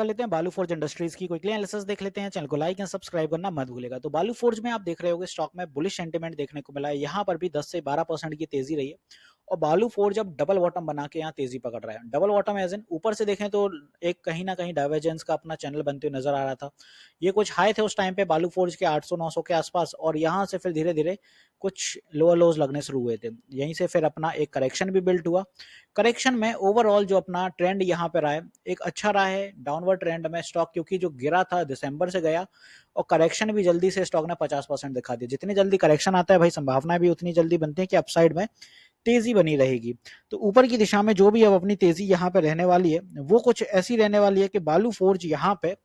कर लेते हैं बालू फोर्ज इंडस्ट्रीज की क्विकली एनालिसिस देख लेते हैं। चैनल को लाइक एंड सब्सक्राइब करना मत भूलेगा। तो बालू फोर्ज में आप देख रहे होगे स्टॉक में बुलिश सेंटीमेंट देखने को मिला है। यहाँ पर भी 10 से 12% की तेजी रही है और बालू फोर्ज अब डबल बॉटम बना के यहाँ तेजी पकड़ रहा है। डबल बॉटम एज इन ऊपर से देखें तो एक कहीं ना कहीं डाइवर्जेंस का अपना चैनल बनते हुए नजर आ रहा था। ये कुछ हाई थे उस टाइम पे बालू फोर्ज के 800-900 के आसपास और यहाँ से फिर धीरे धीरे कुछ लोअर लोज लगने शुरू हुए थे। यहीं से फिर अपना एक करेक्शन भी बिल्ट हुआ। करेक्शन में ओवरऑल जो अपना ट्रेंड यहाँ पे रहा है एक अच्छा रहा है डाउनवर्ड ट्रेंड में स्टॉक, क्योंकि जो गिरा था दिसंबर से गया और करेक्शन भी जल्दी से स्टॉक ने 50% दिखा दिया। जितनी जल्दी करेक्शन आता है भाई संभावना भी उतनी जल्दी बनती है कि अपसाइड में तेजी बनी रहेगी। तो ऊपर की दिशा में जो भी अब अपनी तेजी यहाँ पे रहने वाली है वो कुछ ऐसी रहने वाली है कि बालू फोर्ज यहाँ पे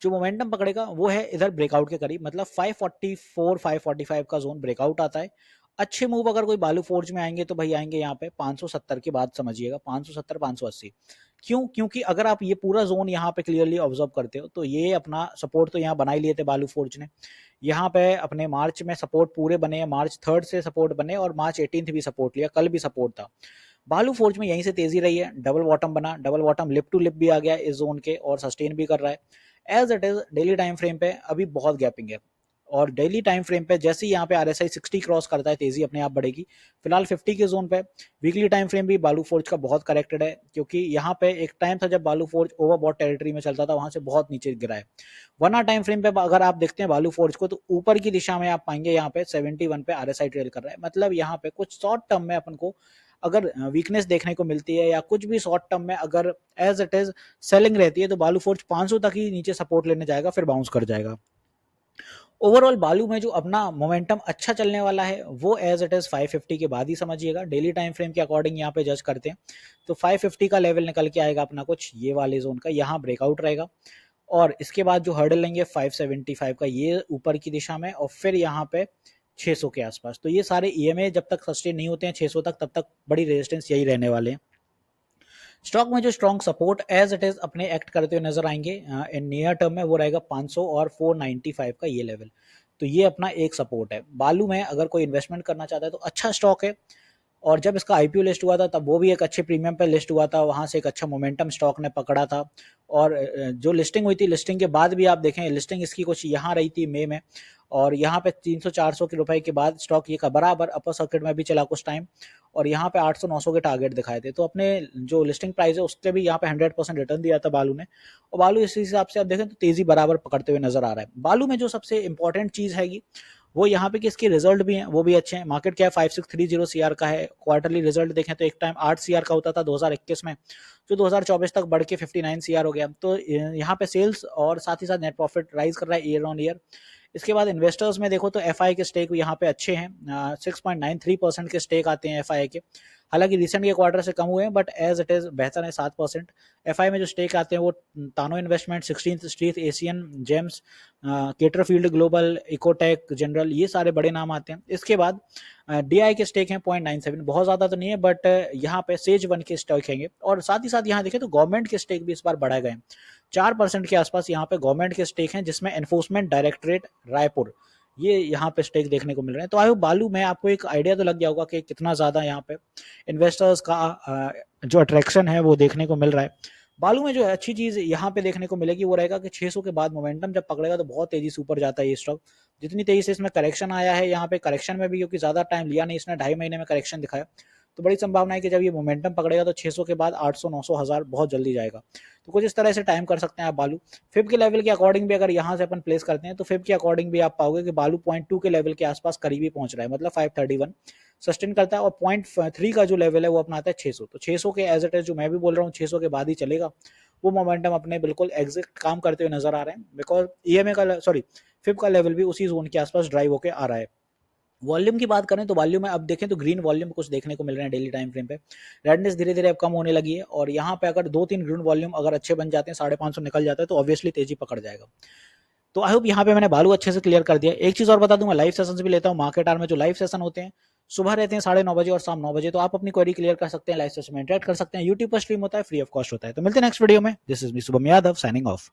जो मोमेंटम पकड़ेगा वो है इधर ब्रेकआउट के करीब, मतलब 544 545 का जोन ब्रेकआउट आता है। अच्छे मूव अगर कोई बालू फोर्ज में आएंगे तो भाई आएंगे यहाँ पे 570 के बाद, समझिएगा 570 580। क्यों? क्योंकि अगर आप ये पूरा जोन यहाँ पे क्लियरली ऑब्जर्व करते हो तो ये अपना सपोर्ट तो यहाँ बना ही लिए थे बालू फोर्ज ने। यहाँ पे अपने मार्च में सपोर्ट पूरे बने हैं, मार्च 3 से सपोर्ट बने और मार्च 18 भी सपोर्ट लिया, कल भी सपोर्ट था। बालू फोर्ज में यहीं से तेजी रही है, डबल बॉटम बना, double bottom lip to lip भी आ गया इस जोन के और सस्टेन भी कर रहा है। As it is daily time frame पे अभी बहुत गैपिंग है और डेली टाइम फ्रेम पे जैसे ही यहाँ पे आरएसआई 60 क्रॉस करता है तेजी अपने आप बढ़ेगी। फिलहाल 50 के जोन पे। वीकली टाइम फ्रेम भी बालू फोर्ज का बहुत करेक्टेड है, क्योंकि यहाँ पे एक टाइम था जब बालू फोर्ज ओवरबॉट टेरिटरी में चलता था, वहां से बहुत नीचे गिरा है। 1 आवर टाइम फ्रेम पे अगर आप देखते हैं बालू फोर्ज को तो ऊपर की दिशा में आप पाएंगे यहाँ पे 71 पे आरएसआई ट्रेल कर रहा है। मतलब यहाँ पे कुछ शॉर्ट टर्म में अपन को अगर वीकनेस देखने को मिलती है या कुछ भी शॉर्ट टर्म में अगर एज इट इज सेलिंग रहती है तो बालू फोर्ज 500 तक ही नीचे सपोर्ट लेने जाएगा, फिर बाउंस कर जाएगा। ओवरऑल बालू में जो अपना मोमेंटम अच्छा चलने वाला है वो एज इट इज 550 के बाद ही समझिएगा। डेली टाइम फ्रेम के अकॉर्डिंग यहाँ पे जज करते हैं तो 550 का लेवल निकल के आएगा अपना कुछ ये वाले जोन का, यहाँ ब्रेकआउट रहेगा और इसके बाद जो हर्डल लेंगे 575 का ये ऊपर की दिशा में और फिर यहाँ पे 600 के आसपास। तो ये सारे ईएमए जब तक सस्टेन नहीं होते हैं 600 तक तब तक बड़ी रेजिस्टेंस यही रहने वाले हैं। स्टॉक में जो strong support as it is अपने एक्ट करते हुए नजर आएंगे इन नियर टर्म में वो रहेगा 500 और 495 का ये लेवल। तो ये अपना एक सपोर्ट है। बालू में अगर कोई इन्वेस्टमेंट करना चाहता है तो अच्छा स्टॉक है और जब इसका आईपीओ लिस्ट हुआ था तब वो भी एक अच्छे प्रीमियम पे लिस्ट हुआ था, वहां से एक अच्छा मोमेंटम स्टॉक ने पकड़ा था। और जो लिस्टिंग हुई थी लिस्टिंग के बाद भी आप देखें लिस्टिंग इसकी कुछ यहाँ रही थी मई में और यहाँ पे 300-400 के रुपए के बाद स्टॉक ये का बराबर अपर सर्किट में भी चला कुछ टाइम और यहाँ पे 800-900 के टारगेट दिखाए थे। तो अपने जो लिस्टिंग प्राइस है उससे भी यहाँ पे 100% रिटर्न दिया था बालू ने और बालू इस हिसाब से आप देखें तो तेजी बराबर पकड़ते हुए नजर आ रहा है। बालू में जो सबसे इंपॉर्टेंट चीज हैगी वो यहाँ पे कि इसके रिजल्ट भी हैं वो भी अच्छे हैं। मार्केट कैप 5630 सीआर का है। क्वार्टरली रिजल्ट देखें तो एक टाइम 8 सीआर का होता था 2021 में, जो 2024 तक बढ़ के 59 सीआर हो गया। तो यहाँ पे सेल्स और साथ ही साथ नेट प्रॉफिट राइज कर रहा है ईयर ऑन ईयर। इसके बाद इन्वेस्टर्स में देखो तो एफआई के स्टेक यहाँ पे अच्छे हैं, 6.93% के स्टेक आते हैं एफआई के। हालांकि रिसेंट के क्वार्टर से कम हुए हैं बट एज इट इज बेहतर है 7%। एफआई में जो स्टेक आते हैं वो Tano Investment, 16th Street, Asian Gems, Caterfield Global, Ecotech, General, ये सारे बड़े नाम आते हैं। इसके बाद डीआई के स्टेक हैं 0.97, बहुत ज्यादा तो नहीं है बट यहाँ पे सेज वन के स्टेक हैंगे और साथ ही साथ यहाँ देखें तो गवर्नमेंट के स्टेक भी इस बार बढ़ाए गए। 4% के आसपास यहाँ पे गवर्नमेंट के स्टेक हैं जिसमें एनफोर्समेंट डायरेक्टरेट रायपुर ये यहाँ पे स्टेक देखने को मिल रहे हैं। तो आई होप बालू में आपको एक आइडिया तो लग गया होगा कि कितना ज्यादा यहाँ पे इन्वेस्टर्स का जो अट्रैक्शन है वो देखने को मिल रहा है। बालू में जो अच्छी चीज यहाँ पे देखने को मिलेगी वो रहेगा कि 600 के बाद मोमेंटम जब पकड़ेगा तो बहुत तेजी से ऊपर जाता है ये स्टॉक। जितनी तेजी से इसमें करेक्शन आया है यहाँ पे करेक्शन में भी क्योंकि ज्यादा टाइम लिया नहीं इसने, 2.5 महीने में करेक्शन दिखाया, तो बड़ी संभावना है कि जब ये मोमेंटम पकड़ेगा तो 600 के बाद 800 900 1000 बहुत जल्दी जाएगा। तो कुछ इस तरह से टाइम कर सकते हैं आप बालू। फिब के लेवल के अकॉर्डिंग भी अगर यहाँ से अपन प्लेस करते हैं तो फिब के अकॉर्डिंग भी आप पाओगे कि बालू 0.2 के लेवल के आसपास करीबी पहुंच रहा है, मतलब 531 सस्टेन करता है और 0.3 का जो लेवल है वो अपना आता है 600। तो 600 के एज इट इज जो मैं भी बोल रहा हूँ 600 के बाद ही चलेगा, वो मोमेंटम अपने बिल्कुल एग्जैक्ट काम करते हुए नजर आ रहे हैं बिकॉज ईएमए का सॉरी फिब का लेवल भी उसी जोन के आसपास ड्राइव होकर आ रहा है। वॉल्यूम की बात करें तो वॉल्यूम में अब देखें तो ग्रीन वॉल्यूम कुछ देखने को मिल रहे हैं डेली टाइम फ्रेम पे। रेडनेस धीरे धीरे अब कम होने लगी है और यहाँ पे अगर 2-3 ग्रीन वॉल्यूम अगर अच्छे बन जाते हैं 550 निकल जाता है तो ऑब्वियसली तेजी पकड़ जाएगा। तो आई होप यहाँ पे मैंने बालू अच्छे से क्लियर कर दिया। एक चीज और बता दूं, मैं लाइव सेशंस भी लेता हूँ मार्केट आवर में। जो लाइव सेशन होते हैं सुबह रहते हैं 9:30 बजे और शाम 9 बजे, तो आप अपनी क्वेरी क्लियर कर सकते हैं, लाइव सेशन में इंटरेक्ट कर सकते हैं। यूट्यूब पर स्ट्रीम होता है, फ्री ऑफ कॉस्ट होता है। तो मिलते हैं नेक्स्ट वीडियो में। This is me Shubham Yadav signing off.